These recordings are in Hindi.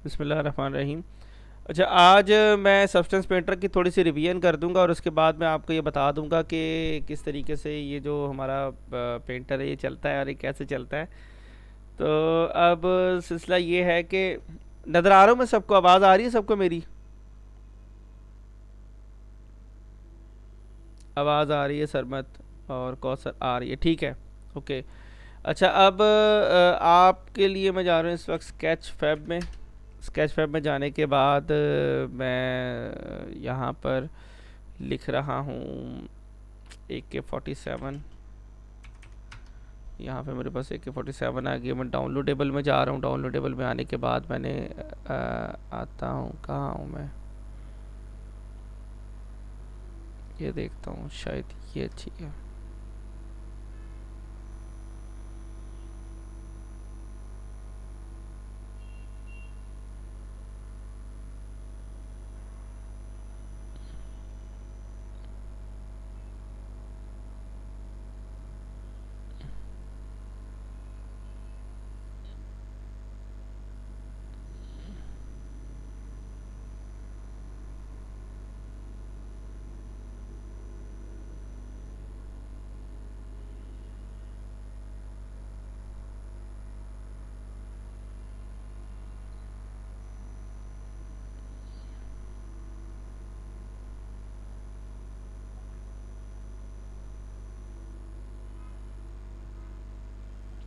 बिस्मिल्लाहिर्रहमानिर्रहीम। अच्छा, आज मैं सब्सटेंस पेंटर की थोड़ी सी रिवीजन कर दूंगा और उसके बाद मैं आपको ये बता दूंगा कि किस तरीके से ये जो हमारा पेंटर है ये चलता है और ये कैसे चलता है। तो अब सिलसिला ये है कि नज़र आ रहा हूँ मैं सबको, आवाज़ आ रही है सबको मेरी? आवाज़ आ रही है सरमत और कौसर आ रही है, ठीक है। ओके। अच्छा, अब आपके लिए मैं जा रहा हूँ इस वक्त स्केच फैब में। स्केच फैब में जाने के बाद मैं यहाँ पर लिख रहा हूँ AK-47। यहाँ पे मेरे पास AK-47 आ गया। मैं डाउनलोडेबल में जा रहा हूँ। डाउनलोडेबल में आने के बाद मैंने आता हूँ, कहाँ हूँ मैं, ये देखता हूँ, शायद ये अच्छी है।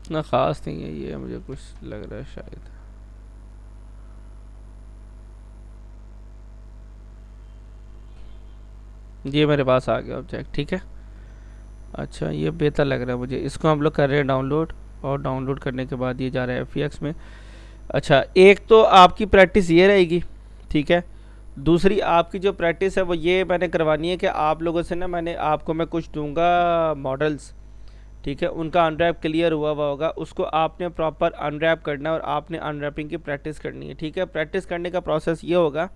इतना ख़ास नहीं है ये, मुझे कुछ लग रहा है शायद। ये मेरे पास आ गया ऑब्जेक्ट, ठीक है। अच्छा, ये बेहतर लग रहा है मुझे। इसको हम लोग कर रहे हैं डाउनलोड, और डाउनलोड करने के बाद ये जा रहा है FX में। अच्छा, एक तो आपकी प्रैक्टिस ये रहेगी, ठीक है। दूसरी आपकी जो प्रैक्टिस है वो ये मैंने करवानी है कि आप लोगों से ना, मैं कुछ दूंगा मॉडल्स, ठीक है। उनका अनरैप क्लियर हुआ हुआ होगा, उसको आपने प्रॉपर अनरैप करना है और आपने अनरैपिंग की प्रैक्टिस करनी है, ठीक है। प्रैक्टिस करने का प्रोसेस ये होगा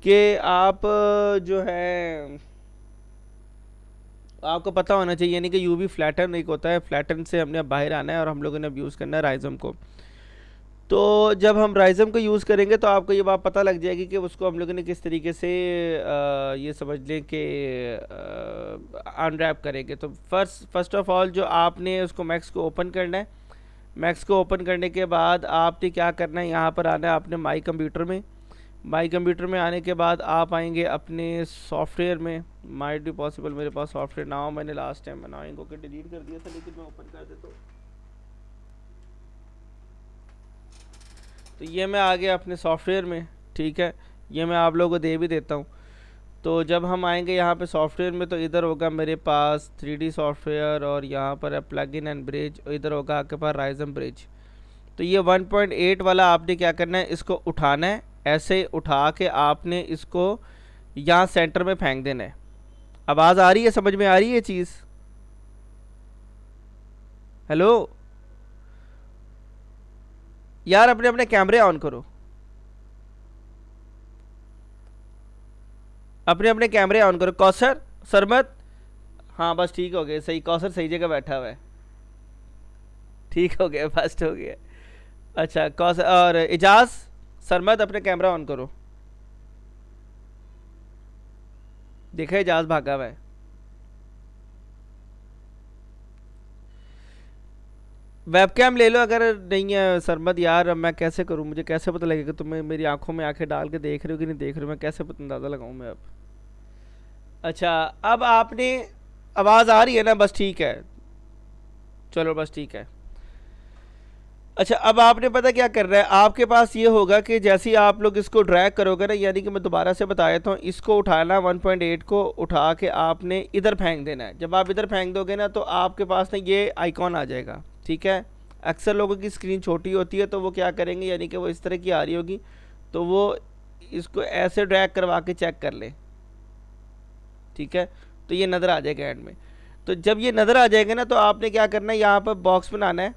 कि आप जो है, आपको पता होना चाहिए, यानी कि यूवी फ्लैटन एक होता है, फ्लैटन से हमने अब बाहर आना है और हम लोगों ने अब यूज़ करना है राइज़म को। तो जब हम राइज़म को यूज़ करेंगे तो आपको ये बात पता लग जाएगी कि उसको हम लोगों ने किस तरीके से ये समझ लें कि अनरैप करेंगे। तो फर्स्ट ऑफ ऑल जो आपने उसको मैक्स को ओपन करना है। मैक्स को ओपन करने के बाद आपने क्या करना है, यहाँ पर आना है आपने माई कंप्यूटर में। माई कंप्यूटर में आने के बाद आप आएंगे अपने सॉफ्टवेयर में। माइट बी पॉसिबल मेरे पास सॉफ्टवेयर ना हो, मैंने लास्ट टाइम बनाइंग को डिलीट कर दिया था, लेकिन मैं ओपन कर देता हूँ। तो ये मैं आ गया अपने सॉफ्टवेयर में, ठीक है। ये मैं आप लोगों को दे भी देता हूँ। तो जब हम आएंगे यहाँ पे सॉफ्टवेयर में, तो इधर होगा मेरे पास 3D सॉफ्टवेयर, और यहाँ पर है प्लग इन एंड ब्रिज, और इधर होगा आपके पास राइज़म ब्रिज। तो ये 1.8 वाला आपने क्या करना है, इसको उठाना है। ऐसे उठा के आपने इसको यहाँ सेंटर में फेंक देना है। आवाज़ आ रही है, समझ में आ रही है चीज़? हेलो यार, अपने अपने कैमरे ऑन करो, अपने अपने कैमरे ऑन करो। कौसर, सरमत, हाँ बस ठीक हो गया, सही, कौसर सही जगह बैठा हुआ है, ठीक हो गया, फर्स्ट हो गया। अच्छा कौसर और इजाज, सरमत अपने कैमरा ऑन करो। देखा, इजाज भागा हुआ है। वेबकैम ले लो अगर नहीं है सरमत। यार अब मैं कैसे करूँ, मुझे कैसे पता लगेगा तुम्हें मेरी आंखों में आंखें डाल के देख रहे हो कि नहीं देख रहे हो? मैं कैसे पता अंदाज़ा लगाऊँ मैं अब? अच्छा, अब आपने, आवाज़ आ रही है ना? बस ठीक है, चलो बस ठीक है। अच्छा, अब आपने पता क्या कर रहा है, आपके पास ये होगा कि जैसे ही आप लोग इसको ड्रैग करोगे ना, यानी कि मैं दोबारा से बता देता हूँ, इसको उठाना 1.8 को उठा के आपने इधर फेंक देना है। जब आप इधर फेंक दोगे ना तो आपके पास ना ये आइकॉन आ जाएगा, ठीक है। अक्सर लोगों की स्क्रीन छोटी होती है तो वो क्या करेंगे, यानी कि वो इस तरह की आ रही होगी, तो वो इसको ऐसे ड्रैग करवा के चेक कर ले, ठीक है। तो ये नज़र आ जाएगा एंड में। तो जब ये नज़र आ जाएगा ना तो आपने क्या करना है, यहाँ पर बॉक्स बनाना है,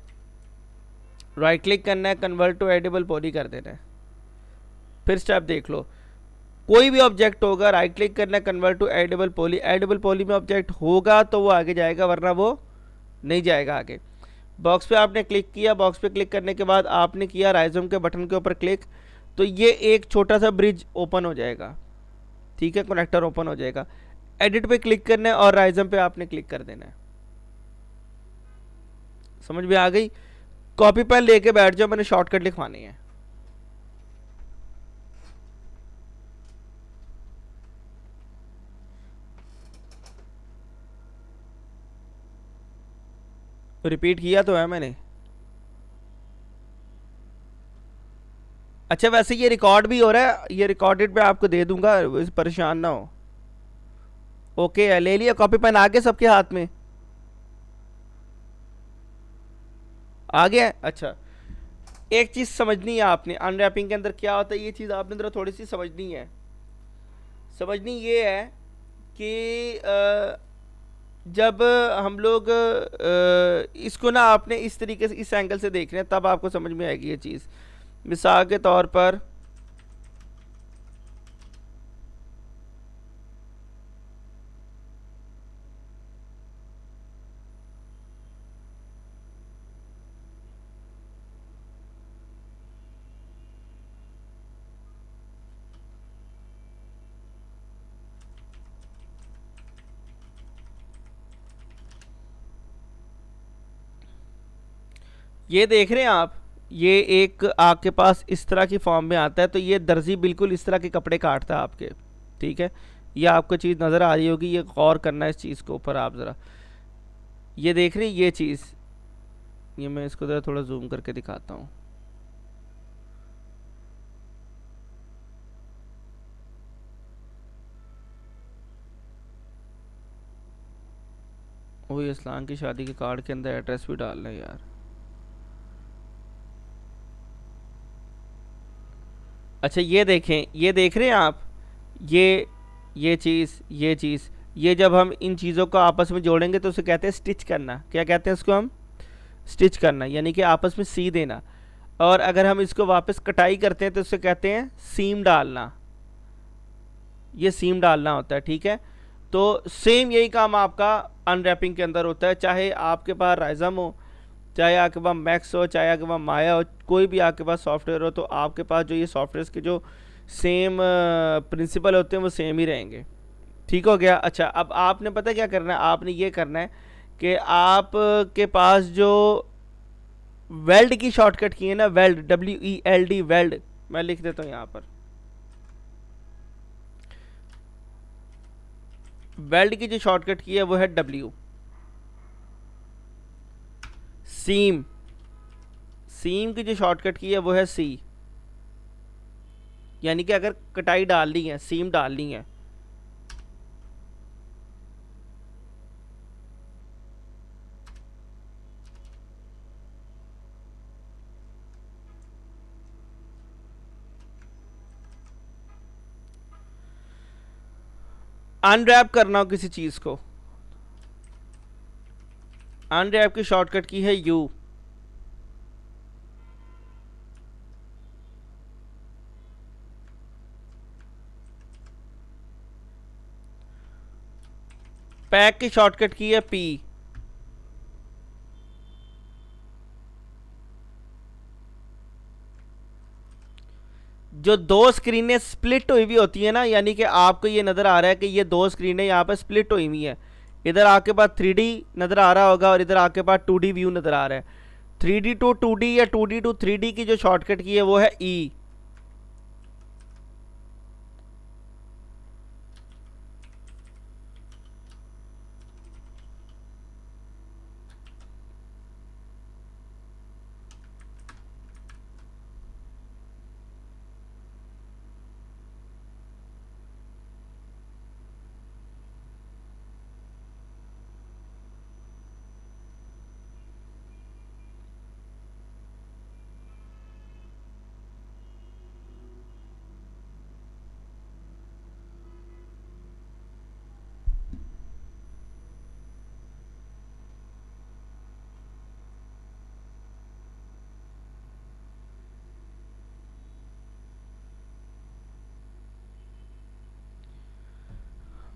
राइट क्लिक करना है, कन्वर्ट टू एडिबल पॉली कर देना है। फिर स्टेप देख लो, कोई भी ऑब्जेक्ट होगा, राइट क्लिक करना है, convert to editable poly. Editable poly में ऑब्जेक्ट होगा तो वो आगे जाएगा, वरना वो नहीं जाएगा आगे। बॉक्स पे आपने क्लिक किया, बॉक्स पे क्लिक करने के बाद आपने किया राइज़म के बटन के ऊपर क्लिक। तो ये एक छोटा सा ब्रिज ओपन हो जाएगा, ठीक है, कनेक्टर ओपन हो जाएगा। एडिट पे क्लिक करना है और राइजम पे आपने क्लिक कर देना है। समझ में आ गई? कॉपी पेन लेके बैठ जाओ, मैंने शॉर्टकट लिखवानी है। रिपीट किया तो है मैंने। अच्छा वैसे ये रिकॉर्ड भी हो रहा है, ये रिकॉर्डेड पे आपको दे दूंगा, परेशान ना हो। ओके है, ले लिया कॉपी पेन, आगे सबके हाथ में आ गया है? अच्छा, एक चीज समझनी है आपने, अनरैपिंग के अंदर क्या होता है, ये चीज आपने जरा थोड़ी सी समझनी है। समझनी ये है कि जब हम लोग इसको ना आपने इस तरीके से, इस एंगल से देख रहे हैं, तब आपको समझ में आएगी ये चीज़। मिसाल के तौर पर ये देख रहे हैं आप, ये एक आपके पास इस तरह की फॉर्म में आता है, तो ये दर्जी बिल्कुल इस तरह के कपड़े काटता है आपके, ठीक है। ये आपको चीज़ नज़र आ रही होगी, ये गौर करना है इस चीज़ के ऊपर आप ज़रा। ये देख रहे हैं ये चीज़, ये मैं इसको ज़रा थोड़ा जूम करके दिखाता हूँ। वही इस्लाम की शादी के कार्ड के अंदर एड्रेस भी डालना है यार। अच्छा ये देखें, ये देख रहे हैं आप, ये ये चीज़, ये चीज़, ये जब हम इन चीज़ों को आपस में जोड़ेंगे तो उसे कहते हैं स्टिच करना। क्या कहते हैं इसको हम? स्टिच करना, यानी कि आपस में सी देना। और अगर हम इसको वापस कटाई करते हैं तो उसे कहते हैं सीम डालना। ये सीम डालना होता है, ठीक है। तो सेम यही काम आपका अनरैपिंग के अंदर होता है, चाहे आपके पास राइजम हो, चाहे आपके पास मैक्स हो, चाहे आपके पास माया हो, कोई भी आपके पास सॉफ्टवेयर हो, तो आपके पास जो ये सॉफ्टवेयर के जो सेम प्रिंसिपल होते हैं वो सेम ही रहेंगे। ठीक हो गया? अच्छा, अब आपने पता क्या करना है, आपने ये करना है कि आप के पास जो वेल्ड की शॉर्टकट की है ना, वेल्ड, WELD, वेल्ड, मैं लिख देता हूँ यहाँ पर। वेल्ड की जो शॉर्टकट की है वो है W। सीम, सीम की जो शॉर्टकट की है वो है C। यानी कि अगर कटाई डालनी है, सीम डालनी है, अनरैप करना हो किसी चीज को, अनरैप की शॉर्टकट की है U। पैक की शॉर्टकट की है P। जो दो स्क्रीनें स्प्लिट हुई हुई होती है ना, यानी कि आपको ये नज़र आ रहा है कि ये दो स्क्रीनें यहाँ पर स्प्लिट हुई हुई है, इधर आपके पास 3D नज़र आ रहा होगा और इधर आपके पास 2D व्यू नज़र आ रहा है। 3D टू 2D या 2D टू 3D की जो शॉर्टकट की है वो है E।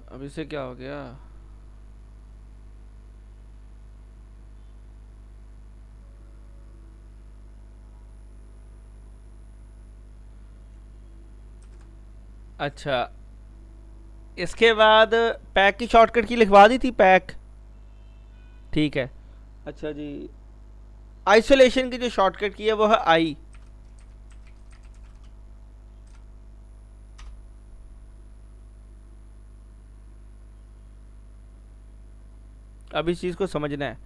अब इसे क्या हो गया? अच्छा, इसके बाद पैक की शॉर्टकट की लिखवा दी थी, पैक। ठीक है। अच्छा जी, आइसोलेशन की जो शॉर्टकट की है वो है आई। अब इस चीज़ को समझना है।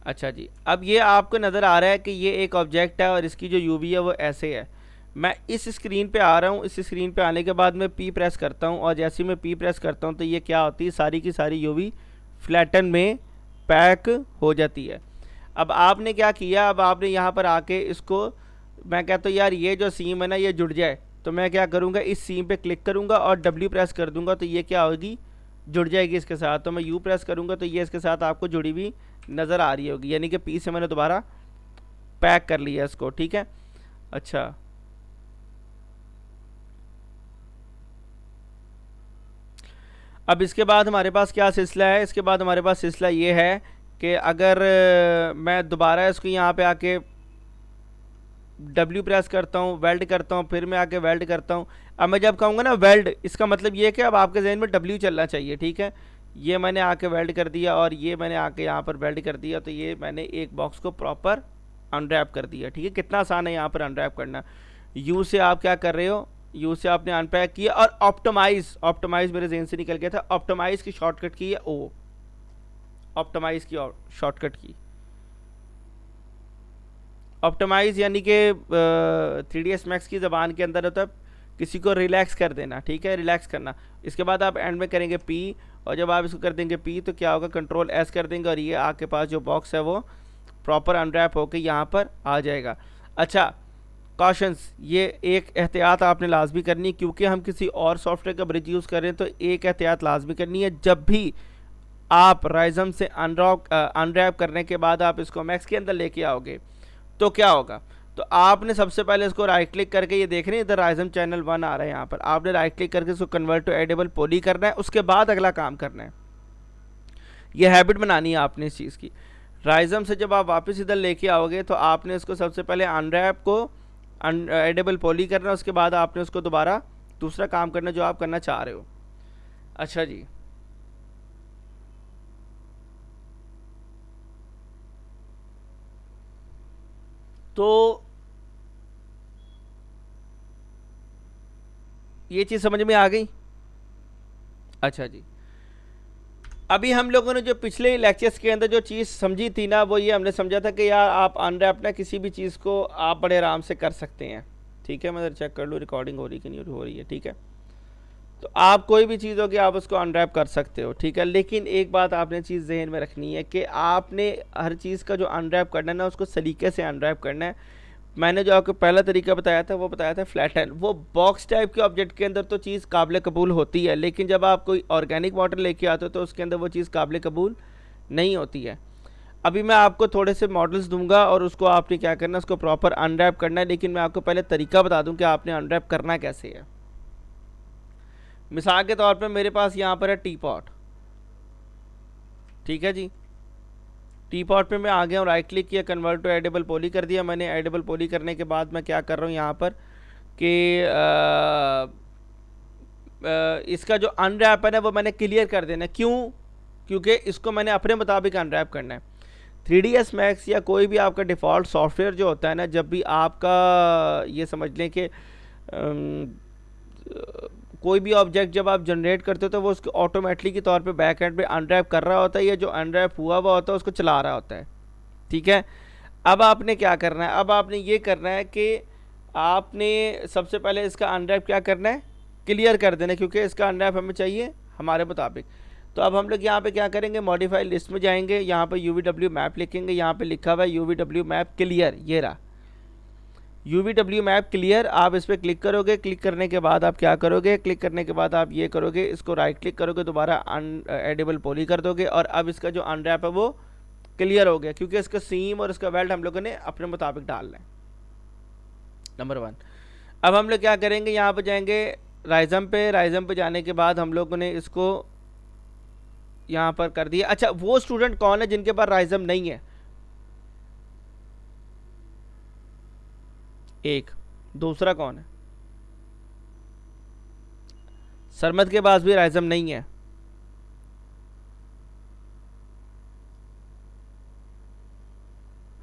अच्छा जी, अब ये आपको नज़र आ रहा है कि ये एक ऑब्जेक्ट है और इसकी जो यूवी है वो ऐसे है। मैं इस स्क्रीन पे आ रहा हूँ, इस स्क्रीन पे आने के बाद मैं पी प्रेस करता हूँ और जैसे ही मैं पी प्रेस करता हूँ तो ये क्या होती है, सारी की सारी यूवी फ्लैटन में पैक हो जाती है। अब आपने क्या किया, अब आपने यहाँ पर आके इसको, मैं कहता हूँ यार ये जो सीम है ना ये जुड़ जाए, तो मैं क्या करूँगा, इस सीम पे क्लिक करूँगा और डब्ल्यू प्रेस कर दूंगा तो ये क्या होगी, जुड़ जाएगी इसके साथ। तो मैं यू प्रेस करूँगा तो ये इसके साथ आपको जुड़ी हुई नज़र आ रही होगी, यानी कि पी से मैंने दोबारा पैक कर लिया इसको। ठीक है। अच्छा, अब इसके बाद हमारे पास क्या सिलसिला है, इसके बाद हमारे पास सिलसिला ये है कि अगर मैं दोबारा इसको यहाँ पे आके डब्ल्यू प्रेस करता हूँ, वेल्ड करता हूँ, फिर मैं आके वेल्ड करता हूँ। अब मैं जब कहूँगा ना वेल्ड, इसका मतलब ये है कि अब आपके जहन में डब्ल्यू चलना चाहिए। ठीक है, ये मैंने आके वेल्ड कर दिया और ये मैंने आके यहाँ पर वेल्ड कर दिया, तो ये मैंने एक बॉक्स को प्रॉपर अनरैप कर दिया। ठीक है, कितना आसान है यहाँ पर अनरैप करना। यू से आप क्या कर रहे हो, यू से आपने अनपैक किया और ऑप्टिमाइज, ऑप्टिमाइज मेरे जहन से निकल गया था, ऑप्टिमाइज की शॉर्टकट की है ओ, ऑप्टिमाइज की शॉर्टकट की। ऑप्टिमाइज यानी कि 3ds मैक्स की ज़बान के अंदर होता है किसी को रिलैक्स कर देना। ठीक है, रिलैक्स करना। इसके बाद आप एंड में करेंगे पी, और जब आप इसको कर देंगे पी तो क्या होगा, कंट्रोल एस कर देंगे और ये आपके पास जो बॉक्स है वो प्रॉपर अनरैप होकर यहाँ पर आ जाएगा। अच्छा, कॉशंस, ये एक एहतियात आपने लाजमी करनी है, क्योंकि हम किसी और सॉफ्टवेयर का ब्रिज यूज़ कर रहे हैं, तो एक एहतियात लाजमी करनी है। जब भी आप राइजम से अनरैप करने के बाद आप इसको मैक्स के अंदर लेके आओगे तो क्या होगा, तो आपने सबसे पहले इसको राइट क्लिक करके, ये देख रहे हैं इधर राइजम चैनल 1 आ रहा है, यहाँ पर आपने राइट क्लिक करके इसको कन्वर्ट टू एडेबल पॉली करना है। उसके बाद अगला काम करना है, ये हैबिट बनानी है आपने इस चीज़ की। राइजम से जब आप वापस इधर लेके आओगे तो आपने इसको सबसे पहले अनरैप को एडेबल पॉली करना है, उसके बाद आपने उसको दोबारा दूसरा काम करना जो आप करना चाह रहे हो। अच्छा जी, तो ये चीज़ समझ में आ गई। अच्छा जी, अभी हम लोगों ने जो पिछले लेक्चर्स के अंदर जो चीज़ समझी थी ना, वो ये हमने समझा था कि यार आप अनरैप ना किसी भी चीज़ को आप बड़े आराम से कर सकते हैं। ठीक है, मैं चेक कर लूँ रिकॉर्डिंग हो रही कि नहीं हो रही है। ठीक है, तो आप कोई भी चीज़ होगी आप उसको अनरैप कर सकते हो। ठीक है, लेकिन एक बात आपने चीज़ जहन में रखनी है कि आपने हर चीज़ का जो अनरैप करना है ना उसको सलीके से अनरैप करना है। मैंने जो आपको पहला तरीका बताया था वो बताया था फ्लैटन, वो बॉक्स टाइप के ऑब्जेक्ट के अंदर तो चीज़ काबिल कबूल होती है, लेकिन जब आप कोई ऑर्गेनिक वाटर लेके आते हो तो उसके अंदर वो चीज़ काबिल कबूल नहीं होती है। अभी मैं आपको थोड़े से मॉडल्स दूंगा और उसको आपने क्या करना है, उसको प्रॉपर अनरैप करना है, लेकिन मैं आपको पहले तरीका बता दूं कि आपने अनरैप करना कैसे है। मिसाल के तौर पर मेरे पास यहाँ पर है टी पॉट। ठीक है जी, टी पॉट पे मैं आ गया हूँ, राइट क्लिक किया, कन्वर्ट टू एडेबल पॉली कर दिया मैंने। एडेबल पॉली करने के बाद मैं क्या कर रहा हूँ यहाँ पर कि इसका जो अनरैप है ना वो मैंने क्लियर कर देना। क्यों, क्योंकि इसको मैंने अपने मुताबिक अनरैप करना है। 3ds मैक्स या कोई भी आपका डिफ़ॉल्ट सॉफ्टवेयर जो होता है ना, जब भी आपका ये समझ लें कि कोई भी ऑब्जेक्ट जब आप जनरेट करते हो तो वो उसको ऑटोमेटिकली के तौर पे बैक एंड पे अनरैप कर रहा होता है, या जो अनरैप हुआ हुआ होता है उसको चला रहा होता है। ठीक है, अब आपने क्या करना है, अब आपने ये करना है कि आपने सबसे पहले इसका अनरैप क्या करना है, क्लियर कर देना, क्योंकि इसका अनरैप हमें चाहिए हमारे मुताबिक। तो अब हम लोग यहाँ पे क्या करेंगे, मॉडिफाई लिस्ट में जाएंगे, यहाँ पे UVW मैप लिखेंगे, यहाँ पे लिखा हुआ है UVW मैप क्लियर, ये रहा UVW मैप क्लियर। आप इस पर क्लिक करोगे, क्लिक करने के बाद आप क्या करोगे, क्लिक करने के बाद आप ये करोगे, इसको राइट क्लिक करोगे, दोबारा एडेबल पॉली कर दोगे और अब इसका जो अनरैप है वो क्लियर हो गया, क्योंकि इसका सीम और इसका वेल्ट हम लोगों ने अपने मुताबिक डालना है। नंबर 1। अब हम लोग क्या करेंगे, यहाँ पर जाएंगे राइजम पे, राइजम पे जाने के बाद हम लोगों ने इसको यहाँ पर कर दिया। अच्छा, वो स्टूडेंट कौन है जिनके पास राइजम नहीं है, एक। दूसरा कौन है, सरमद के पास भी राइजम नहीं है।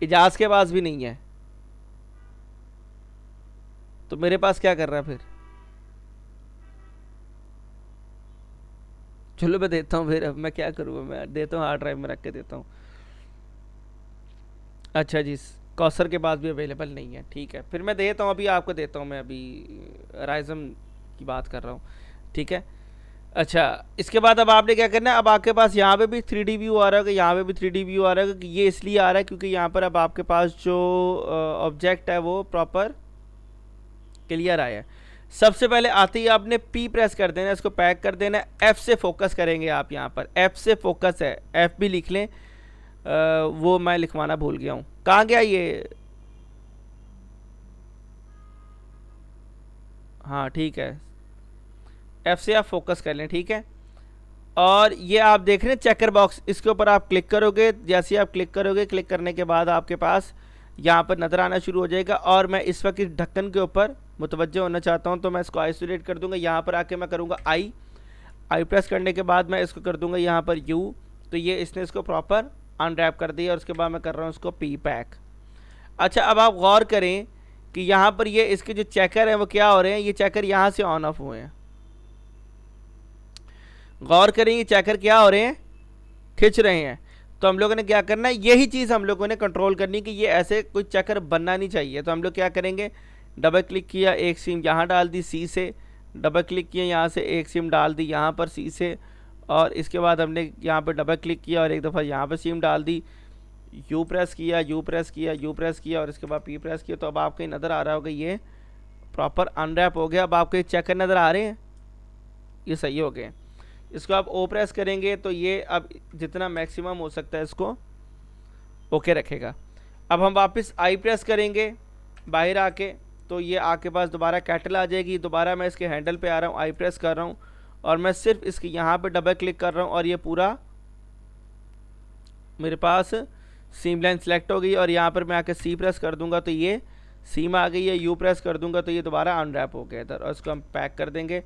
इजाज के पास भी नहीं है। तो मेरे पास क्या कर रहा है फिर? चलो मैं देता हूँ फिर, अब मैं क्या करूँ, मैं देता हूँ, हार्ड ड्राइव में रख के देता हूँ। अच्छा जी, कौसर के पास भी अवेलेबल नहीं है, ठीक है, फिर मैं देता हूँ, अभी आपको देता हूँ, मैं अभी राइजम की बात कर रहा हूँ, ठीक है। अच्छा, इसके बाद अब आपने क्या करना है, अब आपके पास यहाँ पे भी 3D व्यू आ रहा होगा, यहाँ पे भी 3D व्यू आ रहा होगा, कि ये इसलिए आ रहा है क्योंकि यहाँ पर अब आपके पास जो ऑब्जेक्ट है वो प्रॉपर क्लियर आया है। सबसे पहले आते ही आपने P प्रेस कर देना है, इसको पैक कर देना है। F से फोकस करेंगे आप, यहाँ पर F से फोकस है, F भी लिख लें। वो मैं लिखवाना भूल गया हूँ, कहाँ गया ये? हाँ ठीक है, F से आप फोकस कर लें, ठीक है। और ये आप देख रहे हैं चेकर बॉक्स, इसके ऊपर आप क्लिक करोगे, जैसे ही आप क्लिक करोगे, क्लिक करने के बाद आपके पास यहाँ पर नज़र आना शुरू हो जाएगा। और मैं इस वक्त इस ढक्कन के ऊपर मुतवज्जो होना चाहता हूँ, तो मैं इसको आइसोलेट कर दूंगा। यहाँ पर आके मैं करूँगा आई प्रेस करने के बाद मैं इसको कर दूंगा यहाँ पर U, तो ये इसने इसको प्रॉपर अनरैप कर दिया। और उसके बाद मैं कर रहा हूँ इसको P पैक। अच्छा, अब आप गौर करें कि यहाँ पर ये इसके जो चेकर हैं वो क्या हो रहे हैं, ये चेकर यहाँ से ऑन ऑफ हुए हैं। गौर करें, ये चेकर क्या हो रहे हैं, खिंच रहे हैं। तो हम लोगों ने क्या करना है, यही चीज़ हम लोगों ने कंट्रोल करनी कि ये ऐसे कोई चक्कर बनना नहीं चाहिए। तो हम लोग क्या करेंगे, डबल क्लिक किया, एक सिम यहाँ डाल दी C से, डबल क्लिक किया, यहाँ से एक सिम डाल दी यहाँ पर C से, और इसके बाद हमने यहाँ पर डबल क्लिक किया और एक दफ़ा यहाँ पर सिम डाल दी, U प्रेस किया, U प्रेस किया, U प्रेस किया, और इसके बाद P प्रेस किया। तो अब आपको नज़र आ रहा होगा ये प्रॉपर अनरैप हो गया। अब आपको ये चेकर नज़र आ रहे हैं, ये सही हो गए। इसको आप O प्रेस करेंगे तो ये अब जितना मैक्सिमम हो सकता है इसको ओके रखेगा। अब हम वापस I प्रेस करेंगे बाहर आके, तो ये आपके पास दोबारा कैटल आ जाएगी। दोबारा मैं इसके हैंडल पे आ रहा हूँ, I प्रेस कर रहा हूँ, और मैं सिर्फ इसके यहाँ पे डबल क्लिक कर रहा हूँ, और ये पूरा मेरे पास सीम लाइन सेलेक्ट हो गई। और यहाँ पर मैं आके C प्रेस कर दूंगा तो ये सीम आ गई है, U प्रेस कर दूंगा तो ये दोबारा अनरैप हो गया इधर। और इसको हम पैक कर देंगे,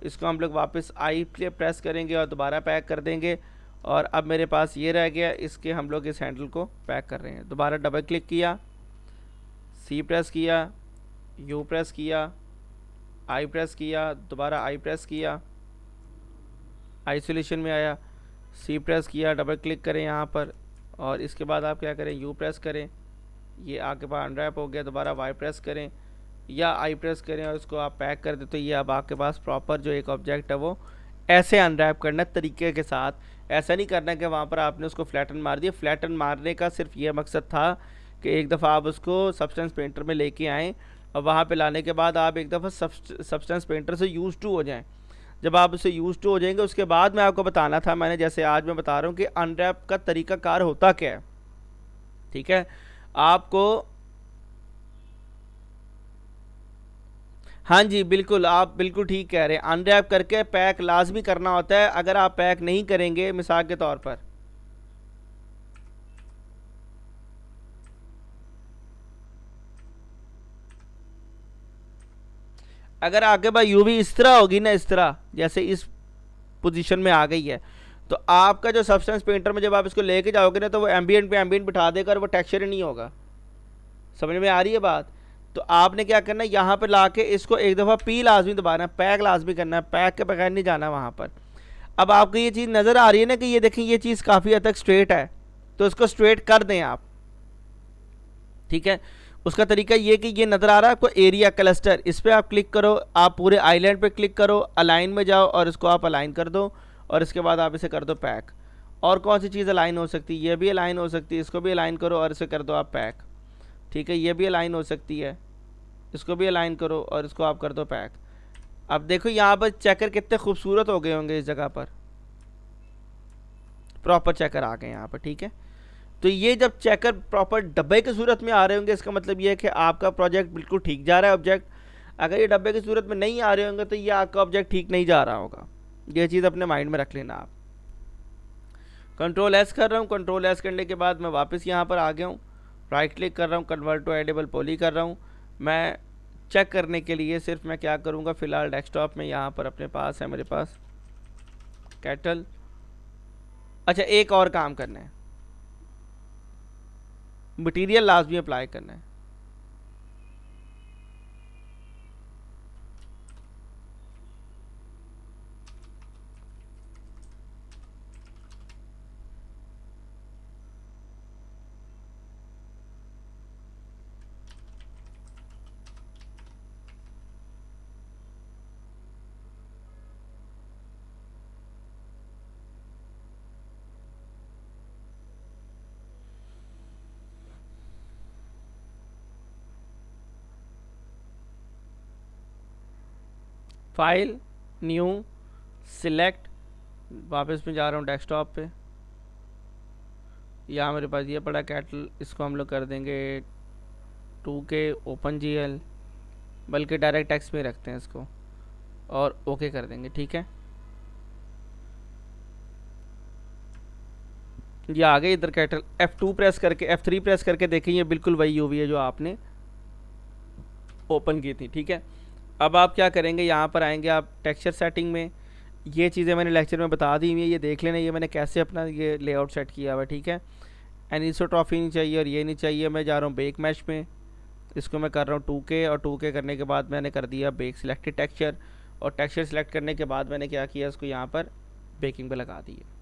इसको हम लोग वापस I प्रेस करेंगे और दोबारा पैक कर देंगे। और अब मेरे पास ये रह गया, इसके हम लोग इस हैंडल को पैक कर रहे हैं। दोबारा डबल क्लिक किया, C प्रेस किया, U प्रेस किया, I प्रेस किया, दोबारा I प्रेस किया, आइसोलेशन में आया, C प्रेस किया, डबल क्लिक करें यहाँ पर, और इसके बाद आप क्या करें, U प्रेस करें, ये आपके पास अनरैप हो गया। दोबारा Y प्रेस करें या I प्रेस करें और इसको आप पैक कर दें, तो ये अब आपके पास प्रॉपर जो एक ऑब्जेक्ट है वो ऐसे अनरैप करना तरीके के साथ। ऐसा नहीं करना कि वहाँ पर आपने उसको फ्लैटन मार दिया। फ्लैटन मारने का सिर्फ ये मकसद था कि एक दफ़ा आप उसको सब्सटेंस पेंटर में लेके आएँ, और वहाँ पे लाने के बाद आप एक दफ़ा सब्सटेंस पेंटर से यूज़ टू हो जाएँ। जब आप उससे यूज़ टू हो जाएंगे, उसके बाद मैं आपको बताना था, मैंने जैसे आज मैं बता रहा हूँ कि अनरैप का तरीका कार होता क्या है, ठीक है। आपको, हाँ जी बिल्कुल, आप बिल्कुल ठीक कह रहे हैं, अनरैप करके पैक लाजमी करना होता है। अगर आप पैक नहीं करेंगे, मिसाल के तौर पर अगर आपके पास यूवी इस तरह होगी ना, इस तरह जैसे इस पोजीशन में आ गई है, तो आपका जो सब्सटेंस पेंटर में जब आप इसको लेके जाओगे ना, तो वो एम्बियंट पे एम्बियंट बिठा देगा और वो टेक्सचर ही नहीं होगा। समझ में आ रही है बात? तो आपने क्या करना है, यहाँ पे लाके इसको एक दफ़ा P लाजमी दबाना है, पैक लाजमी करना है, पैक के बगैर नहीं जाना वहाँ पर। अब आपको ये चीज़ नज़र आ रही है ना कि ये देखें, ये चीज़ काफ़ी हद तक स्ट्रेट है, तो इसको स्ट्रेट कर दें आप, ठीक है। उसका तरीका ये कि ये नज़र आ रहा है आपको एरिया क्लस्टर, इस पर आप क्लिक करो, आप पूरे आइलैंड पे क्लिक करो, अलाइन में जाओ और इसको आप अलाइन कर दो, और इसके बाद आप इसे कर दो पैक। और कौन सी चीज़ अलाइन हो सकती है, ये भी अलाइन हो सकती है, इसको भी अलाइन करो और इसे कर दो आप पैक, ठीक है। ये भी अलाइन हो सकती है, इसको भी अलाइन करो और इसको आप कर दो पैक। अब देखो यहाँ पर चेकर कितने खूबसूरत हो गए होंगे, इस जगह पर प्रॉपर चेकर आ गए यहाँ पर, ठीक है। तो ये जब चेकर प्रॉपर डब्बे की सूरत में आ रहे होंगे, इसका मतलब ये है कि आपका प्रोजेक्ट बिल्कुल ठीक जा रहा है ऑब्जेक्ट। अगर ये डब्बे की सूरत में नहीं आ रहे होंगे, तो ये आपका ऑब्जेक्ट ठीक नहीं जा रहा होगा। ये चीज़ अपने माइंड में रख लेना आप। कंट्रोल एस कर रहा हूँ, कंट्रोल एस करने के बाद मैं वापस यहाँ पर आ गया हूँ, राइट क्लिक कर रहा हूँ, कन्वर्ट टू एडिबल पॉली कर रहा हूँ। मैं चेक करने के लिए सिर्फ मैं क्या करूँगा, फ़िलहाल डेस्कटॉप में यहाँ पर अपने पास है, मेरे पास कैटल। अच्छा, एक और काम करना है, मटेरियल लाजमी अप्लाई करना है। फाइल, न्यू, सिलेक्ट, वापस में जा रहा हूँ डेस्कटॉप पे। यहाँ मेरे पास ये पड़ा कैटल, इसको हम लोग कर देंगे 2K ओपन GL, बल्कि डायरेक्ट टेक्स्ट में रखते हैं इसको, और ओके कर देंगे। ठीक है, ये आ गए इधर कैटल। F2 प्रेस करके, F3 प्रेस करके देखें, ये बिल्कुल वही यूवी है जो आपने ओपन की थी। ठीक है, अब आप क्या करेंगे, यहाँ पर आएंगे आप टेक्सचर सेटिंग में। ये चीज़ें मैंने लेक्चर में बता दी हुई है, ये देख लेना, ये मैंने कैसे अपना ये लेआउट सेट किया हुआ है। ठीक है, एनिसोट्रॉफी नहीं चाहिए और ये नहीं चाहिए। मैं जा रहा हूँ बेक मैश में, इसको मैं कर रहा हूँ 2K, और 2K करने के बाद मैंने कर दिया बेक सिलेक्टेड टेक्सचर, और टेक्सचर सेलेक्ट करने के बाद मैंने क्या किया, इसको यहाँ पर बेकिंग पे लगा दिया।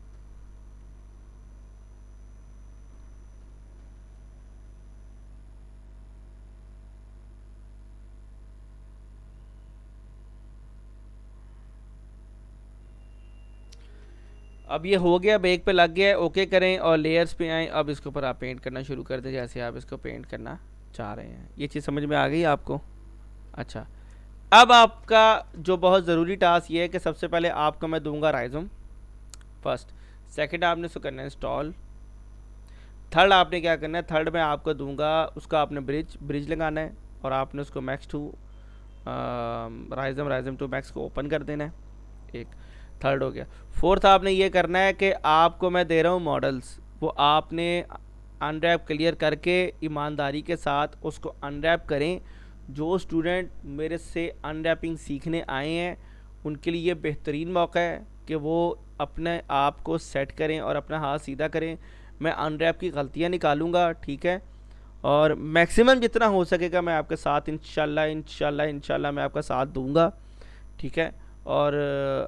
अब ये हो गया, बेक पे लग गया है, ओके करें और लेयर्स पे आएँ। अब इसके ऊपर आप पेंट करना शुरू कर दें जैसे आप इसको पेंट करना चाह रहे हैं। ये चीज़ समझ में आ गई आपको? अच्छा, अब आपका जो बहुत ज़रूरी टास्क ये है कि सबसे पहले आपको मैं दूंगा राइज़ोम फर्स्ट, सेकंड आपने इसको करना है इंस्टॉल, थर्ड आपने क्या करना है, थर्ड में आपको दूंगा उसका आपने ब्रिज लगाना है, और आपने उसको मैक्स टू राइज़म टू मैक्स को ओपन कर देना है। एक थर्ड हो गया। फोर्थ आपने ये करना है कि आपको मैं दे रहा हूँ मॉडल्स, वो आपने अनरैप क्लियर करके ईमानदारी के साथ उसको अनरैप करें। जो स्टूडेंट मेरे से अनरैपिंग सीखने आए हैं उनके लिए ये बेहतरीन मौका है कि वो अपने आप को सेट करें और अपना हाथ सीधा करें। मैं अनरैप की गलतियाँ निकालूंगा, ठीक है, और मैक्सिमम जितना हो सकेगा मैं आपके साथ इंशाल्लाह मैं आपका साथ दूंगा। ठीक है, और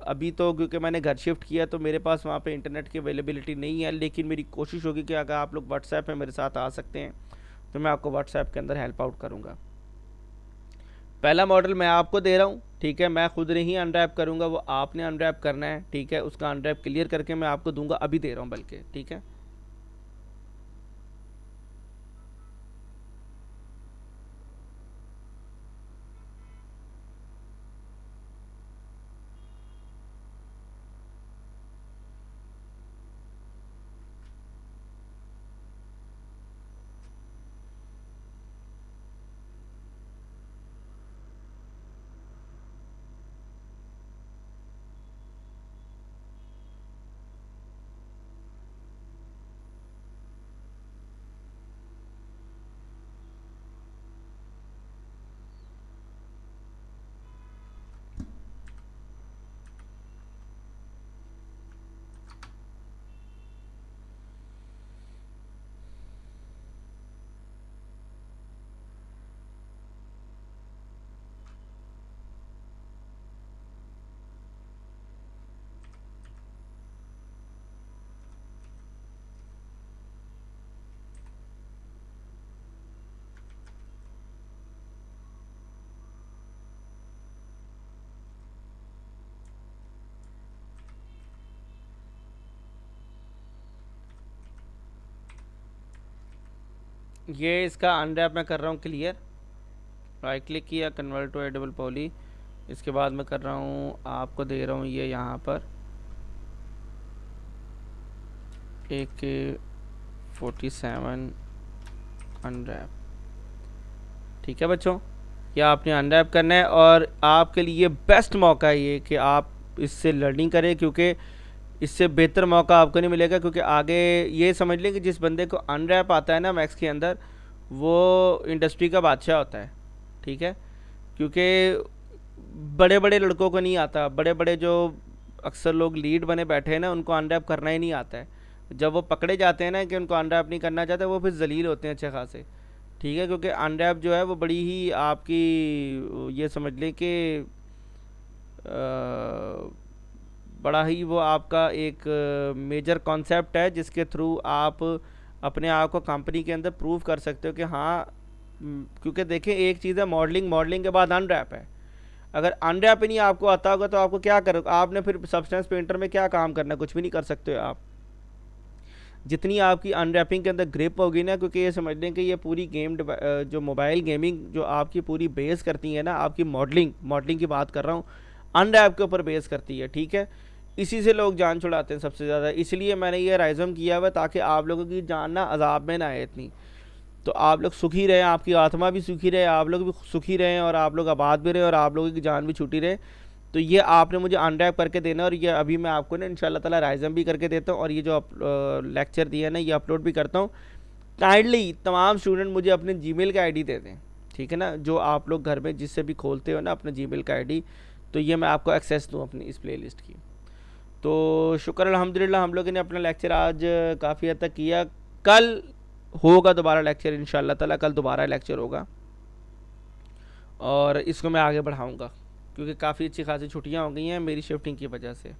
अभी तो क्योंकि मैंने घर शिफ्ट किया तो मेरे पास वहाँ पे इंटरनेट की अवेलेबिलिटी नहीं है, लेकिन मेरी कोशिश होगी कि अगर आप लोग व्हाट्सएप पे मेरे साथ आ सकते हैं तो मैं आपको व्हाट्सएप के अंदर हेल्प आउट करूँगा। पहला मॉडल मैं आपको दे रहा हूँ, ठीक है, मैं खुद नहीं अनरैप करूँगा, वो आपने अनरैप करना है। ठीक है, उसका अनरैप क्लियर करके मैं आपको दूंगा, अभी दे रहा हूँ बल्कि। ठीक है, ये इसका अनरैप मैं कर रहा हूँ क्लियर, राइट क्लिक किया, कन्वर्ट टू एडिबल पॉली, इसके बाद मैं कर रहा हूँ, आपको दे रहा हूँ ये यहाँ पर AK-47 अनरैप। ठीक है बच्चों, ये आपने अनरैप करना है, और आपके लिए बेस्ट मौका है ये कि आप इससे लर्निंग करें, क्योंकि इससे बेहतर मौका आपको नहीं मिलेगा। क्योंकि आगे ये समझ लें कि जिस बंदे को अनरैप आता है ना मैक्स के अंदर, वो इंडस्ट्री का बादशाह होता है। ठीक है, क्योंकि बड़े बड़े लड़कों को नहीं आता, बड़े बड़े जो अक्सर लोग लीड बने बैठे हैं ना, उनको अनरैप करना ही नहीं आता है। जब वो पकड़े जाते हैं ना कि उनको अनरैप नहीं करना चाहते, वो फिर जलील होते हैं अच्छे खासे। ठीक है, क्योंकि अनरैप जो है वो बड़ी ही आपकी, ये समझ लें कि बड़ा ही वो आपका एक मेजर कॉन्सेप्ट है, जिसके थ्रू आप अपने आप को कंपनी के अंदर प्रूव कर सकते हो कि हाँ। क्योंकि देखें, एक चीज़ है मॉडलिंग, मॉडलिंग के बाद अनरैप है। अगर अनरैप ही नहीं आपको आता होगा तो आपको क्या कर, आपने फिर सब्सटेंस पेंटर में क्या काम करना है, कुछ भी नहीं कर सकते हो आप। जितनी आपकी अनरैपिंग के अंदर ग्रिप होगी ना, क्योंकि ये समझ लें कि ये पूरी गेम जो मोबाइल गेमिंग जो आपकी पूरी बेस करती है ना, आपकी मॉडलिंग, मॉडलिंग की बात कर रहा हूँ, अनरैप के ऊपर बेस करती है। ठीक है, इसी से लोग जान छुड़ाते हैं सबसे ज़्यादा। इसलिए मैंने ये राइज़म किया हुआ ताकि आप लोगों की जान ना अजाब में ना आए इतनी, तो आप लोग सुखी रहें, आपकी आत्मा भी सुखी रहे, आप लोग भी सुखी रहें, और आप लोग आबाद भी रहें, और आप लोगों की जान भी छूटी रहे। तो ये आपने मुझे अनरैप करके देना, और ये अभी मैं आपको ना इंशाल्लाह ताला राइज़म भी करके देता हूँ, और ये जो लेक्चर दिया है ना, ये अपलोड भी करता हूँ। काइंडली तमाम स्टूडेंट मुझे अपने जीमेल का आईडी दे दें। ठीक है ना, जो आप लोग घर में जिससे भी खोलते हो ना अपना जीमेल का आईडी, तो ये मैं आपको एक्सेस दूँ अपनी इस प्ले लिस्ट की। तो शुक्र अल्हम्दुलिल्लाह, हम लोगों ने अपना लेक्चर आज काफ़ी हद तक किया। कल होगा दोबारा लेक्चर इंशाल्लाह ताला, कल दोबारा लेक्चर होगा, और इसको मैं आगे बढ़ाऊँगा, क्योंकि काफ़ी अच्छी खासी छुट्टियाँ हो गई हैं मेरी शिफ्टिंग की वजह से।